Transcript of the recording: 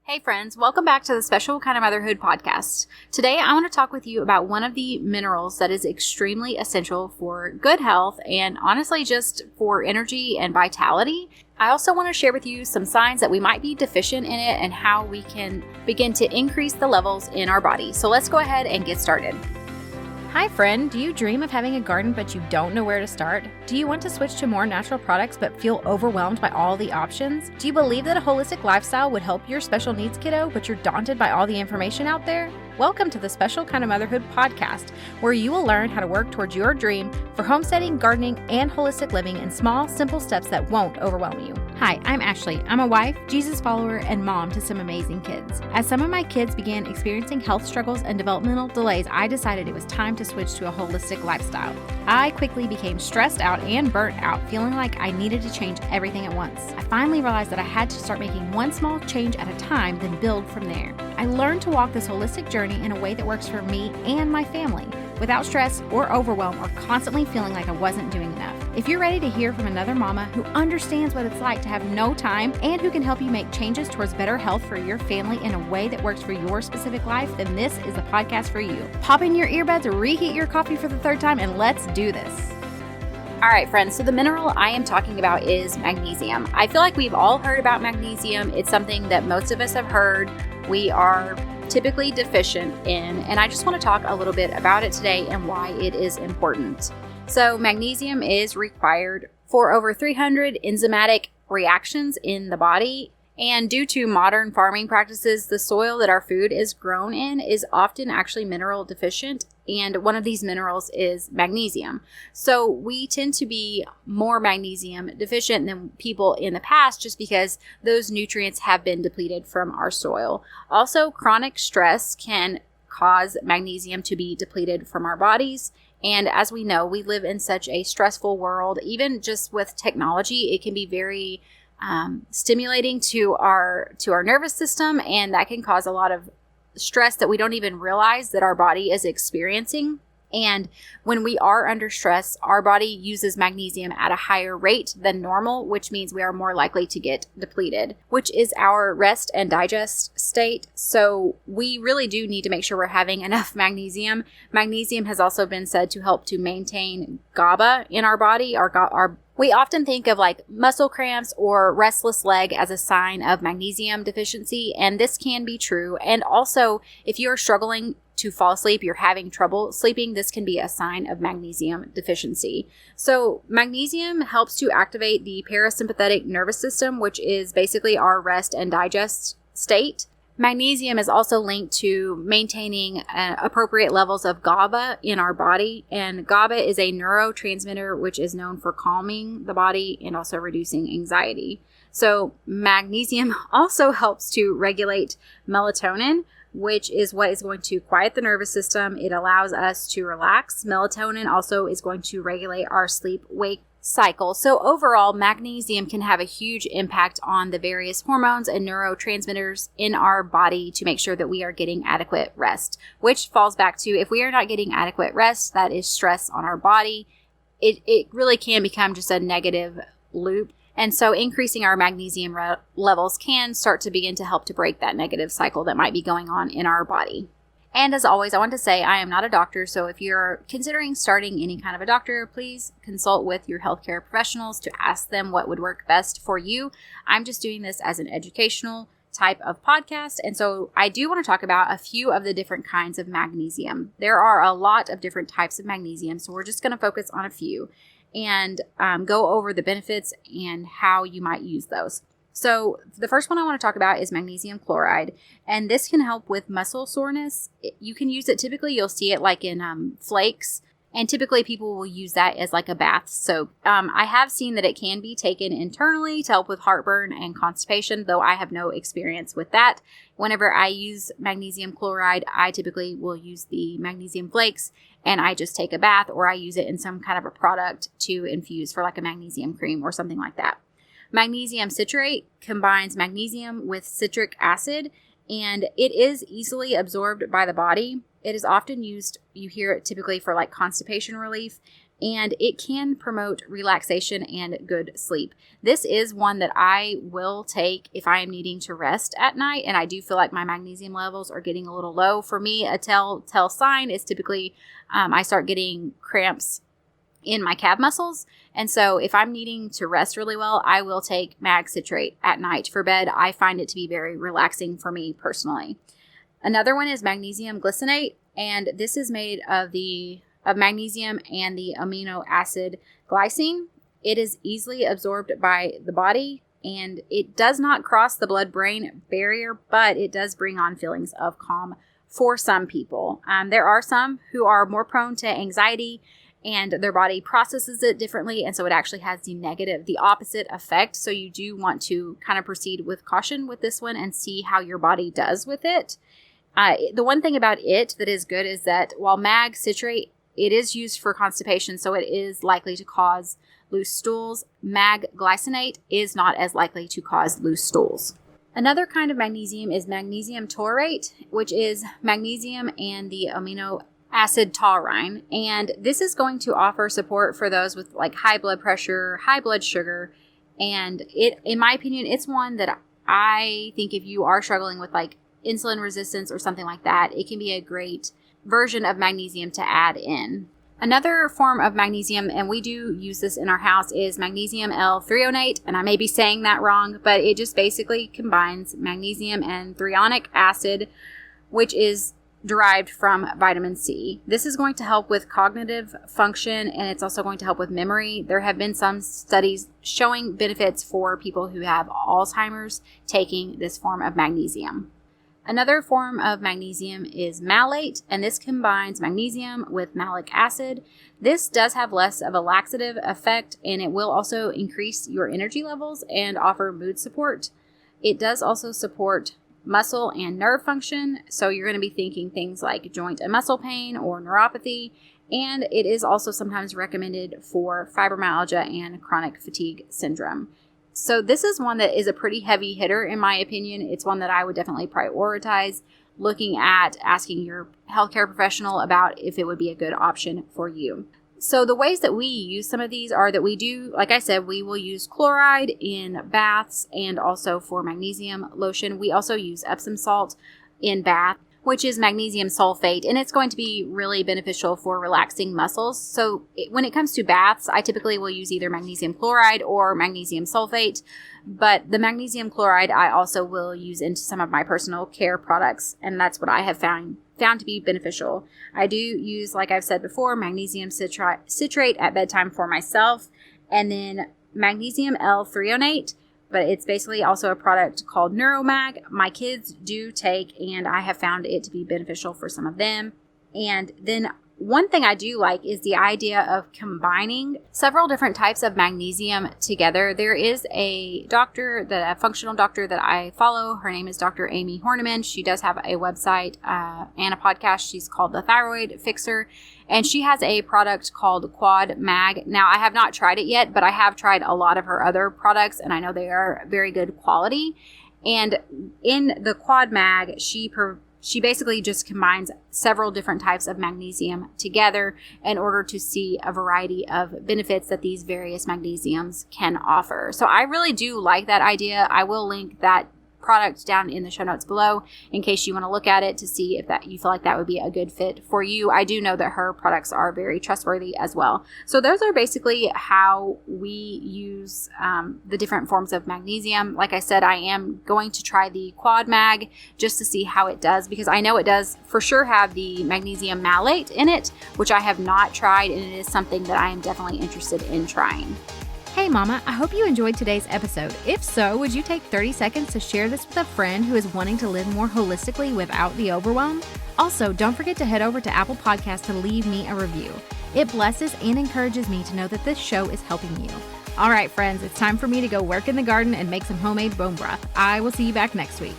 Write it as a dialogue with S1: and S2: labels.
S1: Hey friends, welcome back to the Special Kind of Motherhood podcast. Today I want to talk with you about one of the minerals that is extremely essential for good health and honestly just for energy and vitality. I also want to share with you some signs that we might be deficient in it and how we can begin to increase the levels in our body. So let's go ahead and get started.
S2: Hi friend, do you dream of having a garden but you don't know where to start? Do you want to switch to more natural products but feel overwhelmed by all the options? Do you believe that a holistic lifestyle would help your special needs kiddo but you're daunted by all the information out there? Welcome to the Special Kind of Motherhood podcast, where you will learn how to work towards your dream for homesteading, gardening, and holistic living in small, simple steps that won't overwhelm you. Hi, I'm Ashley. I'm a wife, Jesus follower, and mom to some amazing kids. As some of my kids began experiencing health struggles and developmental delays, I decided it was time to switch to a holistic lifestyle. I quickly became stressed out and burnt out, feeling like I needed to change everything at once. I finally realized that I had to start making one small change at a time, then build from there. I learned to walk this holistic journey in a way that works for me and my family, without stress or overwhelm or constantly feeling like I wasn't doing enough. If you're ready to hear from another mama who understands what it's like to have no time and who can help you make changes towards better health for your family in a way that works for your specific life, then this is the podcast for you. Pop in your earbuds, reheat your coffee for the third time, and let's do this.
S1: All right, friends, so the mineral I am talking about is magnesium. I feel like we've all heard about magnesium. It's something that most of us have heard. We are typically deficient in, and I just want to talk a little bit about it today and why it is important. So magnesium is required for over 300 enzymatic reactions in the body, and due to modern farming practices, the soil that our food is grown in is often actually mineral deficient, and one of these minerals is magnesium. So we tend to be more magnesium deficient than people in the past just because those nutrients have been depleted from our soil. Also, chronic stress can cause magnesium to be depleted from our bodies. And as we know, we live in such a stressful world. Even just with technology, it can be very stimulating to our nervous system, and that can cause a lot of stress that we don't even realize that our body is experiencing. And when we are under stress, our body uses magnesium at a higher rate than normal, which means we are more likely to get depleted, which is our rest and digest state. So we really do need to make sure we're having enough magnesium. Magnesium has also been said to help to maintain GABA in our body. We often think of like muscle cramps or restless leg as a sign of magnesium deficiency, and this can be true. And also, if you're struggling to fall asleep, you're having trouble sleeping, this can be a sign of magnesium deficiency. So magnesium helps to activate the parasympathetic nervous system, which is basically our rest and digest state. Magnesium is also linked to maintaining appropriate levels of GABA in our body, and GABA is a neurotransmitter which is known for calming the body and also reducing anxiety. So magnesium also helps to regulate melatonin, which is what is going to quiet the nervous system. It allows us to relax. Melatonin also is going to regulate our sleep-wake cycle. So overall, magnesium can have a huge impact on the various hormones and neurotransmitters in our body to make sure that we are getting adequate rest, which falls back to if we are not getting adequate rest, that is stress on our body. It really can become just a negative loop. And so increasing our magnesium levels can start to begin to help to break that negative cycle that might be going on in our body. And as always, I want to say I am not a doctor, so if you're considering starting any kind of a doctor, please consult with your healthcare professionals to ask them what would work best for you. I'm just doing this as an educational type of podcast, and so I do want to talk about a few of the different kinds of magnesium. There are a lot of different types of magnesium, so we're just going to focus on a few and go over the benefits and how you might use those. So the first one I want to talk about is magnesium chloride, and this can help with muscle soreness. You can use it, typically you'll see it like in flakes, and typically people will use that as like a bath soap. I have seen that it can be taken internally to help with heartburn and constipation, though I have no experience with that. Whenever I use magnesium chloride, I typically will use the magnesium flakes, and I just take a bath, or I use it in some kind of a product to infuse for like a magnesium cream or something like that. Magnesium citrate combines magnesium with citric acid, and it is easily absorbed by the body. It is often used, you hear it typically for like constipation relief, and it can promote relaxation and good sleep. This is one that I will take if I am needing to rest at night, and I do feel like my magnesium levels are getting a little low. For me, a tell sign is typically I start getting cramps in my calf muscles. And so if I'm needing to rest really well, I will take mag citrate at night for bed. I find it to be very relaxing for me personally. Another one is magnesium glycinate, and this is made of magnesium and the amino acid glycine. It is easily absorbed by the body, and it does not cross the blood-brain barrier, but it does bring on feelings of calm for some people. There are some who are more prone to anxiety, and their body processes it differently, and so it actually has the opposite effect. So you do want to kind of proceed with caution with this one and see how your body does with it. The one thing about it that is good is that while mag citrate, it is used for constipation, so it is likely to cause loose stools. Mag glycinate is not as likely to cause loose stools. Another kind of magnesium is magnesium taurate, which is magnesium and the amino acid taurine. And this is going to offer support for those with like high blood pressure, high blood sugar. And in my opinion, it's one that I think if you are struggling with like insulin resistance or something like that, it can be a great version of magnesium to add in. Another form of magnesium, and we do use this in our house, is magnesium L-threonate, and I may be saying that wrong, but it just basically combines magnesium and threonic acid, which is derived from vitamin C. This is going to help with cognitive function, and it's also going to help with memory. There have been some studies showing benefits for people who have Alzheimer's taking this form of magnesium. Another form of magnesium is malate, and this combines magnesium with malic acid. This does have less of a laxative effect, and it will also increase your energy levels and offer mood support. It does also support muscle and nerve function, so you're going to be thinking things like joint and muscle pain or neuropathy, and it is also sometimes recommended for fibromyalgia and chronic fatigue syndrome. So this is one that is a pretty heavy hitter in my opinion. It's one that I would definitely prioritize looking at asking your healthcare professional about if it would be a good option for you. So the ways that we use some of these are that we do, like I said, we will use chloride in baths and also for magnesium lotion. We also use Epsom salt in bath, which is magnesium sulfate, and it's going to be really beneficial for relaxing muscles. So when it comes to baths, I typically will use either magnesium chloride or magnesium sulfate, but the magnesium chloride I also will use into some of my personal care products, and that's what I have found to be beneficial. I do use, like I've said before, magnesium citrate at bedtime for myself, and then magnesium L-threonate, but it's basically also a product called Neuromag. My kids do take, and I have found it to be beneficial for some of them. And then one thing I do like is the idea of combining several different types of magnesium together. There is a functional doctor that I follow. Her name is Dr. Amy Horniman. She does have a website and a podcast. She's called The Thyroid Fixer, and she has a product called Quad Mag. Now, I have not tried it yet, but I have tried a lot of her other products, and I know they are very good quality. And in the Quad Mag, she basically just combines several different types of magnesium together in order to see a variety of benefits that these various magnesiums can offer. So I really do like that idea. I will link that product down in the show notes below in case you want to look at it to see if that you feel like that would be a good fit for you. I do know that her products are very trustworthy as well. So those are basically how we use the different forms of magnesium. Like I said, I am going to try the Quad Mag just to see how it does, because I know it does for sure have the magnesium malate in it, which I have not tried, and it is something that I am definitely interested in trying.
S2: Hey Mama, I hope you enjoyed today's episode. If so, would you take 30 seconds to share this with a friend who is wanting to live more holistically without the overwhelm? Also, don't forget to head over to Apple Podcasts to leave me a review. It blesses and encourages me to know that this show is helping you. All right, friends, it's time for me to go work in the garden and make some homemade bone broth. I will see you back next week.